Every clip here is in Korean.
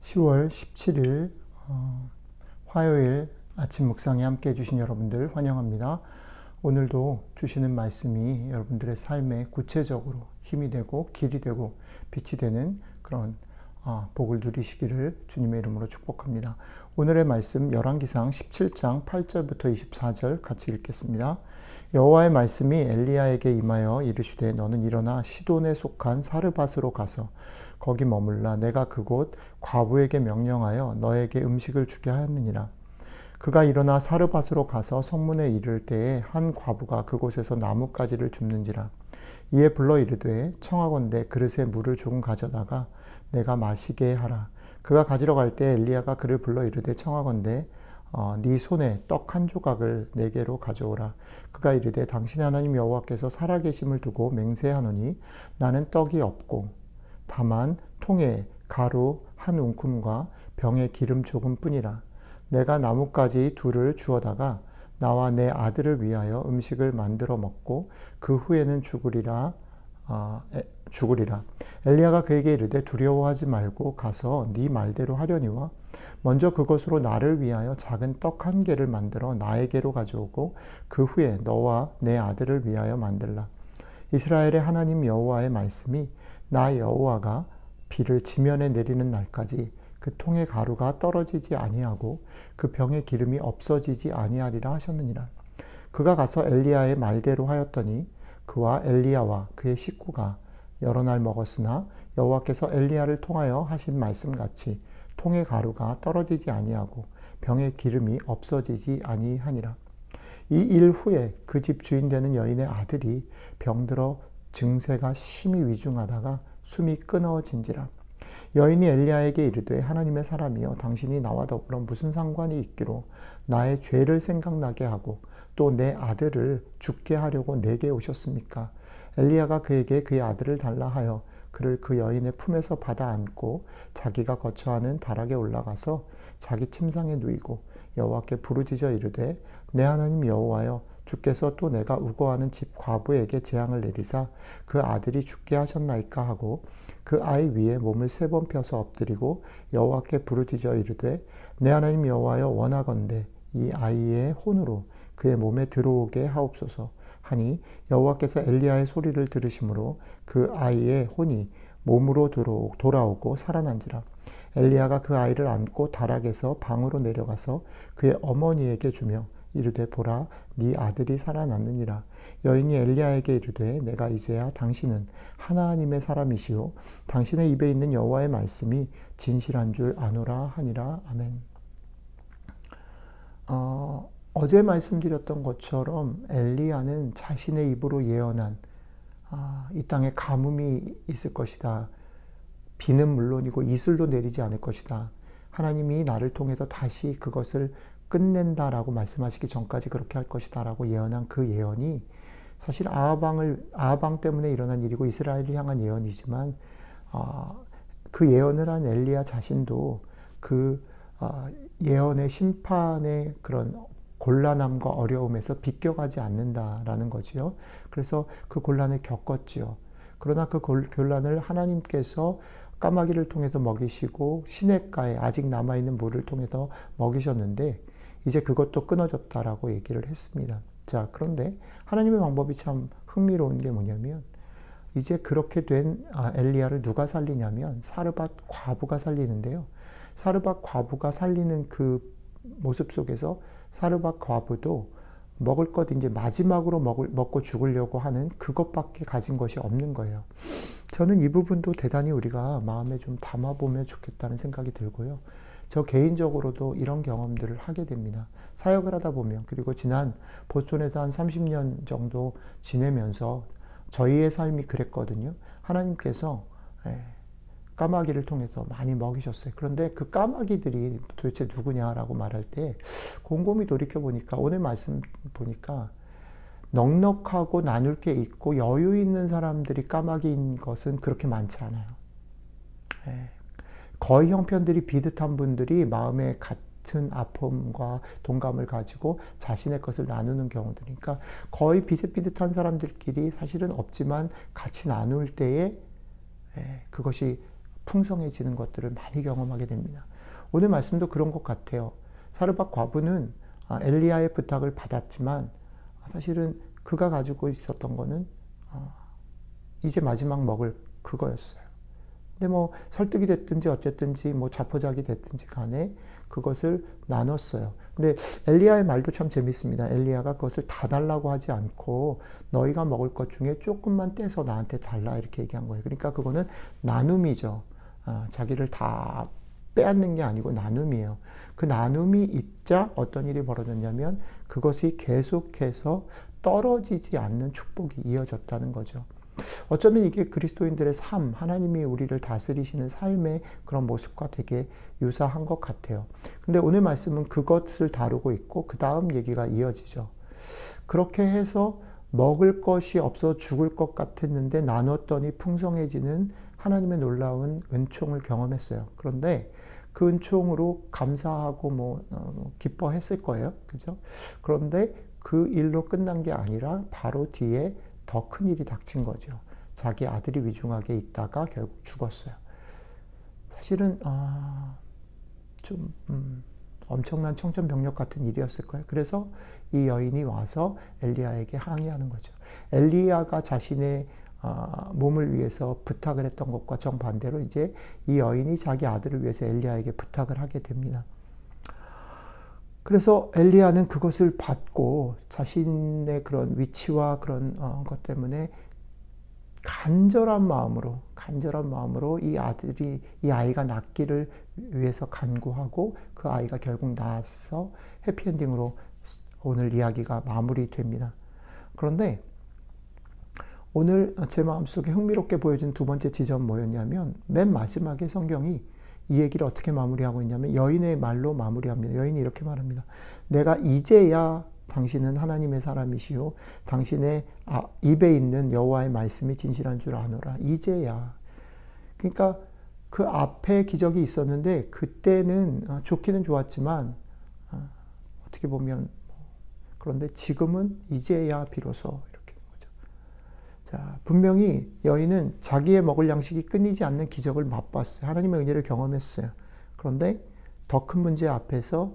10월 17일 화요일 아침 묵상에 함께 해주신 여러분들 환영합니다. 오늘도 주시는 말씀이 여러분들의 삶에 구체적으로 힘이 되고 길이 되고 빛이 되는 그런 복을 누리시기를 주님의 이름으로 축복합니다. 오늘의 말씀 열왕기상 17장 8절부터 24절 같이 읽겠습니다. 여호와의 말씀이 엘리야에게 임하여 이르시되 너는 일어나 시돈에 속한 사르밧으로 가서 거기 머물라. 내가 그곳 과부에게 명령하여 너에게 음식을 주게 하였느니라. 그가 일어나 사르밧으로 가서 성문에 이를 때에 한 과부가 그곳에서 나뭇가지를 줍는지라. 이에 불러 이르되 청하건대 그릇에 물을 조금 가져다가 내가 마시게 하라. 그가 가지러 갈 때 엘리야가 그를 불러 이르되 청하건대 네 손에 떡 한 조각을 내게로 가져오라. 그가 이르되 당신의 하나님 여호와께서 살아계심을 두고 맹세하노니 나는 떡이 없고 다만 통에 가루 한 움큼과 병에 기름 조금 뿐이라. 내가 나뭇가지 둘을 주어다가 나와 내 아들을 위하여 음식을 만들어 먹고 그 후에는 죽으리라. 엘리야가 그에게 이르되 두려워하지 말고 가서 네 말대로 하려니와 먼저 그것으로 나를 위하여 작은 떡 한 개를 만들어 나에게로 가져오고 그 후에 너와 내 아들을 위하여 만들라. 이스라엘의 하나님 여호와의 말씀이 나 여호와가 비를 지면에 내리는 날까지 그 통의 가루가 떨어지지 아니하고 그 병의 기름이 없어지지 아니하리라 하셨느니라. 그가 가서 엘리야의 말대로 하였더니 그와 엘리야와 그의 식구가 여러 날 먹었으나 여호와께서 엘리야를 통하여 하신 말씀같이 통의 가루가 떨어지지 아니하고 병의 기름이 없어지지 아니하니라. 이 일 후에 그 집 주인 되는 여인의 아들이 병들어 증세가 심히 위중하다가 숨이 끊어진지라. 여인이 엘리야에게 이르되 하나님의 사람이여 당신이 나와 더불어 무슨 상관이 있기로 나의 죄를 생각나게 하고 또 내 아들을 죽게 하려고 내게 오셨습니까? 엘리야가 그에게 그의 아들을 달라 하여 그를 그 여인의 품에서 받아 안고 자기가 거처하는 다락에 올라가서 자기 침상에 누이고 여호와께 부르짖어 이르되 내 하나님 여호와여 주께서 또 내가 우거하는 집 과부에게 재앙을 내리사 그 아들이 죽게 하셨나이까 하고 그 아이 위에 몸을 3번 펴서 엎드리고 여호와께 부르짖어 이르되 내 하나님 여호와여 원하건대 이 아이의 혼으로 그의 몸에 들어오게 하옵소서 하니 여호와께서 엘리야의 소리를 들으심으로 그 아이의 혼이 몸으로 돌아오고 살아난지라. 엘리야가 그 아이를 안고 다락에서 방으로 내려가서 그의 어머니에게 주며 이르되 보라 네 아들이 살아났느니라. 여인이 엘리야에게 이르되 내가 이제야 당신은 하나님의 사람이시요 당신의 입에 있는 여호와의 말씀이 진실한 줄 아노라 하니라. 아멘. 어제 말씀드렸던 것처럼 엘리야는 자신의 입으로 예언한 이 땅에 가뭄이 있을 것이다. 비는 물론이고 이슬도 내리지 않을 것이다. 하나님이 나를 통해서 다시 그것을 끝낸다라고 말씀하시기 전까지 그렇게 할 것이다 라고 예언한 그 예언이 사실 아하방 때문에 일어난 일이고 이스라엘을 향한 예언이지만 그 예언을 한 엘리야 자신도 그 예언의 심판의 그런 곤란함과 어려움에서 비껴가지 않는다라는 거지요. 그래서 그 곤란을 겪었지요. 그러나 그 곤란을 하나님께서 까마귀를 통해서 먹이시고 시냇가에 아직 남아있는 물을 통해서 먹이셨는데 이제 그것도 끊어졌다라고 얘기를 했습니다. 자, 그런데 하나님의 방법이 참 흥미로운 게 뭐냐면 이제 그렇게 된 엘리야를 누가 살리냐면 사르밧 과부가 살리는데요. 사르밧 과부가 살리는 그 모습 속에서 사르밧 과부도 먹을 것 이제 마지막으로 먹고 죽으려고 하는 그것밖에 가진 것이 없는 거예요. 저는 이 부분도 대단히 우리가 마음에 좀 담아보면 좋겠다는 생각이 들고요. 저 개인적으로도 이런 경험들을 하게 됩니다. 사역을 하다 보면 그리고 지난 보스턴에서 한 30년 정도 지내면서 저희의 삶이 그랬거든요. 하나님께서 까마귀를 통해서 많이 먹이셨어요. 그런데 그 까마귀들이 도대체 누구냐라고 말할 때 곰곰이 돌이켜보니까 오늘 말씀 보니까 넉넉하고 나눌 게 있고 여유 있는 사람들이 까마귀인 것은 그렇게 많지 않아요. 거의 형편들이 비슷한 분들이 마음에 같은 아픔과 동감을 가지고 자신의 것을 나누는 경우들이니까 거의 비슷비슷한 사람들끼리 사실은 없지만 같이 나눌 때에 그것이 풍성해지는 것들을 많이 경험하게 됩니다. 오늘 말씀도 그런 것 같아요. 사르밧 과부는 엘리야의 부탁을 받았지만 사실은 그가 가지고 있었던 거는 이제 마지막 먹을 그거였어요. 근데 뭐 설득이 됐든지 어쨌든지 뭐 자포자기 됐든지 간에 그것을 나눴어요. 근데 엘리야의 말도 참 재밌습니다. 엘리야가 그것을 다 달라고 하지 않고 너희가 먹을 것 중에 조금만 떼서 나한테 달라 이렇게 얘기한 거예요. 그러니까 그거는 나눔이죠. 자기를 다 빼앗는 게 아니고 나눔이에요. 그 나눔이 있자 어떤 일이 벌어졌냐면 그것이 계속해서 떨어지지 않는 축복이 이어졌다는 거죠. 어쩌면 이게 그리스도인들의 삶, 하나님이 우리를 다스리시는 삶의 그런 모습과 되게 유사한 것 같아요. 근데 오늘 말씀은 그것을 다루고 있고 그 다음 얘기가 이어지죠. 그렇게 해서 먹을 것이 없어 죽을 것 같았는데 나눴더니 풍성해지는 하나님의 놀라운 은총을 경험했어요. 그런데 그 은총으로 감사하고 기뻐했을 거예요. 그죠? 그런데 그 일로 끝난 게 아니라 바로 뒤에 더 큰 일이 닥친 거죠. 자기 아들이 위중하게 있다가 결국 죽었어요. 사실은 좀 엄청난 청천벽력 같은 일이었을 거예요. 그래서 이 여인이 와서 엘리야에게 항의하는 거죠. 엘리야가 자신의 몸을 위해서 부탁을 했던 것과 정반대로 이제 이 여인이 자기 아들을 위해서 엘리야에게 부탁을 하게 됩니다. 그래서 엘리야는 그것을 받고 자신의 그런 위치와 그런 것 때문에 간절한 마음으로 이 아이가 낫기를 위해서 간구하고 그 아이가 결국 낳아서 해피엔딩으로 오늘 이야기가 마무리됩니다. 그런데 오늘 제 마음속에 흥미롭게 보여준 두 번째 지점 뭐였냐면 맨 마지막에 성경이 이 얘기를 어떻게 마무리하고 있냐면 여인의 말로 마무리합니다. 여인이 이렇게 말합니다. 내가 이제야 당신은 하나님의 사람이시요 당신의 입에 있는 여호와의 말씀이 진실한 줄 아노라. 이제야. 그러니까 그 앞에 기적이 있었는데 그때는 좋기는 좋았지만 어떻게 보면 그런데 지금은 이제야 비로소 이렇게 된 거죠. 자, 분명히 여인은 자기의 먹을 양식이 끊이지 않는 기적을 맛봤어요. 하나님의 은혜를 경험했어요. 그런데 더 큰 문제 앞에서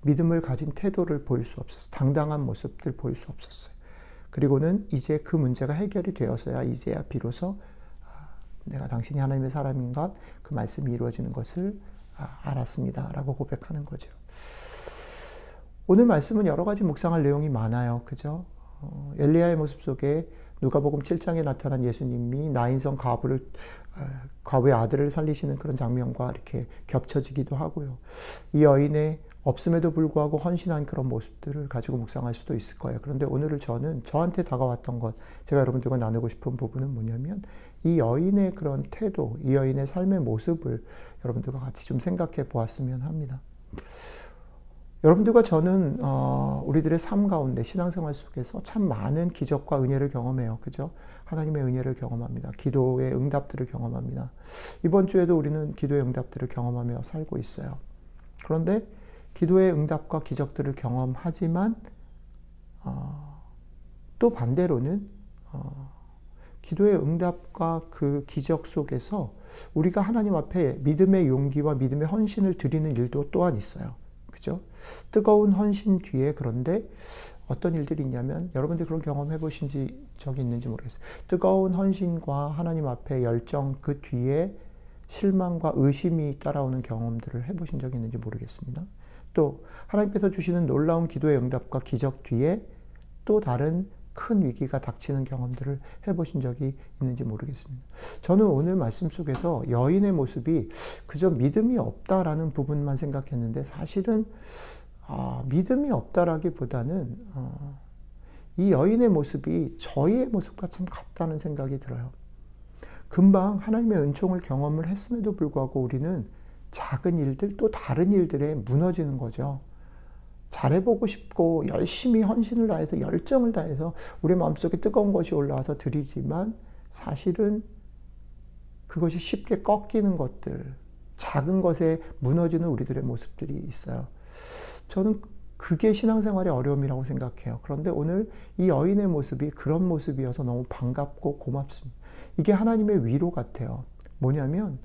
믿음을 가진 태도를 보일 수 없었어요. 당당한 모습들 보일 수 없었어요. 그리고는 이제 그 문제가 해결이 되어서야 이제야 비로소 내가 당신이 하나님의 사람인가 그 말씀이 이루어지는 것을 알았습니다. 라고 고백하는 거죠. 오늘 말씀은 여러 가지 묵상할 내용이 많아요. 그죠? 엘리야의 모습 속에 누가복음 7장에 나타난 예수님이 나인성 과부의 아들을 살리시는 그런 장면과 이렇게 겹쳐지기도 하고요. 이 여인의 없음에도 불구하고 헌신한 그런 모습들을 가지고 묵상할 수도 있을 거예요. 그런데 오늘을 저한테 다가왔던 것, 제가 여러분들과 나누고 싶은 부분은 뭐냐면 이 여인의 그런 태도, 이 여인의 삶의 모습을 여러분들과 같이 좀 생각해 보았으면 합니다. 여러분들과 저는 우리들의 삶 가운데 신앙생활 속에서 참 많은 기적과 은혜를 경험해요. 그죠? 하나님의 은혜를 경험합니다. 기도의 응답들을 경험합니다. 이번 주에도 우리는 기도의 응답들을 경험하며 살고 있어요. 그런데 기도의 응답과 기적들을 경험하지만 또 반대로는 기도의 응답과 그 기적 속에서 우리가 하나님 앞에 믿음의 용기와 믿음의 헌신을 드리는 일도 또한 있어요. 그죠? 뜨거운 헌신 뒤에 그런데 어떤 일들이 있냐면 여러분들 그런 경험 해보신 적이 있는지 모르겠어요. 뜨거운 헌신과 하나님 앞에 열정 그 뒤에 실망과 의심이 따라오는 경험들을 해보신 적이 있는지 모르겠습니다. 또 하나님께서 주시는 놀라운 기도의 응답과 기적 뒤에 또 다른 큰 위기가 닥치는 경험들을 해보신 적이 있는지 모르겠습니다. 저는 오늘 말씀 속에서 여인의 모습이 그저 믿음이 없다라는 부분만 생각했는데 사실은 믿음이 없다라기보다는 이 여인의 모습이 저희의 모습과 참 같다는 생각이 들어요. 금방 하나님의 은총을 경험을 했음에도 불구하고 우리는 작은 일들 또 다른 일들에 무너지는 거죠. 잘해보고 싶고 열심히 헌신을 다해서 열정을 다해서 우리 마음속에 뜨거운 것이 올라와서 드리지만 사실은 그것이 쉽게 꺾이는 것들, 작은 것에 무너지는 우리들의 모습들이 있어요. 저는 그게 신앙생활의 어려움이라고 생각해요. 그런데 오늘 이 여인의 모습이 그런 모습이어서 너무 반갑고 고맙습니다. 이게 하나님의 위로 같아요. 뭐냐면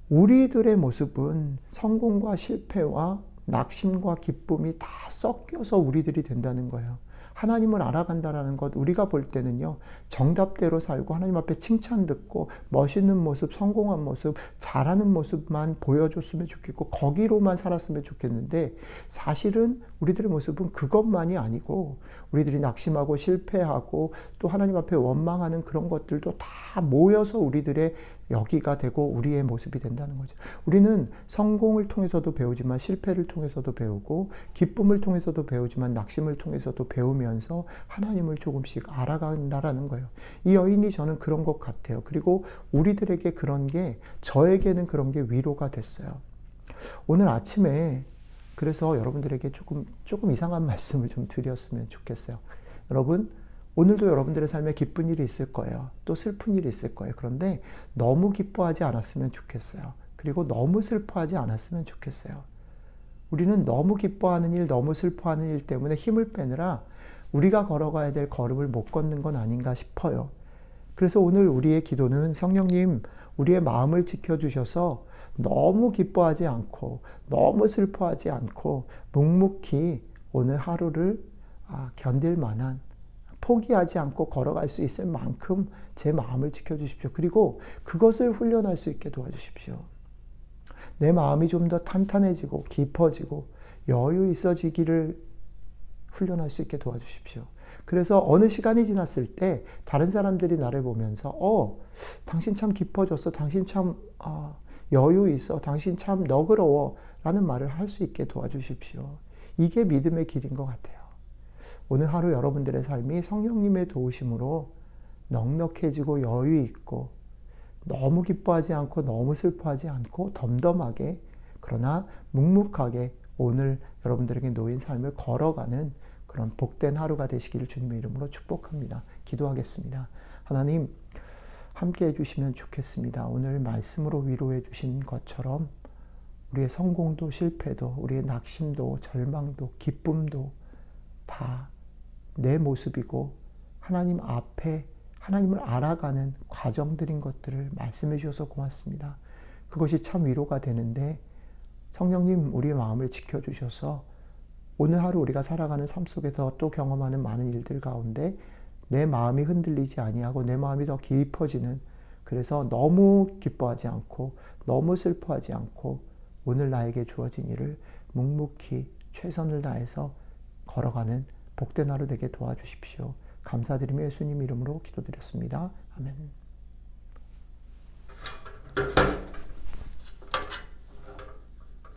우리들의 모습은 성공과 실패와 낙심과 기쁨이 다 섞여서 우리들이 된다는 거예요. 하나님을 알아간다라는 것, 우리가 볼 때는요, 정답대로 살고 하나님 앞에 칭찬 듣고 멋있는 모습, 성공한 모습, 잘하는 모습만 보여줬으면 좋겠고 거기로만 살았으면 좋겠는데, 사실은 우리들의 모습은 그것만이 아니고 우리들이 낙심하고 실패하고 또 하나님 앞에 원망하는 그런 것들도 다 모여서 우리들의 여기가 되고 우리의 모습이 된다는 거죠. 우리는 성공을 통해서도 배우지만 실패를 통해서도 배우고 기쁨을 통해서도 배우지만 낙심을 통해서도 배우면서 하나님을 조금씩 알아간다라는 거예요. 이 여인이 저는 그런 것 같아요. 그리고 우리들에게 그런 게, 저에게는 그런 게 위로가 됐어요. 오늘 아침에 그래서 여러분들에게 조금 이상한 말씀을 좀 드렸으면 좋겠어요. 여러분, 오늘도 여러분들의 삶에 기쁜 일이 있을 거예요. 또 슬픈 일이 있을 거예요. 그런데 너무 기뻐하지 않았으면 좋겠어요. 그리고 너무 슬퍼하지 않았으면 좋겠어요. 우리는 너무 기뻐하는 일, 너무 슬퍼하는 일 때문에 힘을 빼느라 우리가 걸어가야 될 걸음을 못 걷는 건 아닌가 싶어요. 그래서 오늘 우리의 기도는 성령님, 우리의 마음을 지켜주셔서 너무 기뻐하지 않고 너무 슬퍼하지 않고 묵묵히 오늘 하루를 견딜 만한, 포기하지 않고 걸어갈 수 있을 만큼 제 마음을 지켜주십시오. 그리고 그것을 훈련할 수 있게 도와주십시오. 내 마음이 좀 더 탄탄해지고 깊어지고 여유 있어지기를 훈련할 수 있게 도와주십시오. 그래서 어느 시간이 지났을 때 다른 사람들이 나를 보면서 당신 참 깊어졌어. 당신 참 여유 있어. 당신 참 너그러워. 라는 말을 할 수 있게 도와주십시오. 이게 믿음의 길인 것 같아요. 오늘 하루 여러분들의 삶이 성령님의 도우심으로 넉넉해지고 여유 있고 너무 기뻐하지 않고 너무 슬퍼하지 않고 덤덤하게, 그러나 묵묵하게 오늘 여러분들에게 놓인 삶을 걸어가는 그런 복된 하루가 되시기를 주님의 이름으로 축복합니다. 기도하겠습니다. 하나님, 함께 해주시면 좋겠습니다. 오늘 말씀으로 위로해 주신 것처럼 우리의 성공도 실패도 우리의 낙심도 절망도 기쁨도 다 내 모습이고 하나님 앞에 하나님을 알아가는 과정들인 것들을 말씀해 주셔서 고맙습니다. 그것이 참 위로가 되는데 성령님, 우리의 마음을 지켜주셔서 오늘 하루 우리가 살아가는 삶 속에서 또 경험하는 많은 일들 가운데 내 마음이 흔들리지 아니하고 내 마음이 더 깊어지는, 그래서 너무 기뻐하지 않고 너무 슬퍼하지 않고 오늘 나에게 주어진 일을 묵묵히 최선을 다해서 걸어가는 복된 하루 되게 도와주십시오. 감사드리며 예수님 이름으로 기도드렸습니다. 아멘.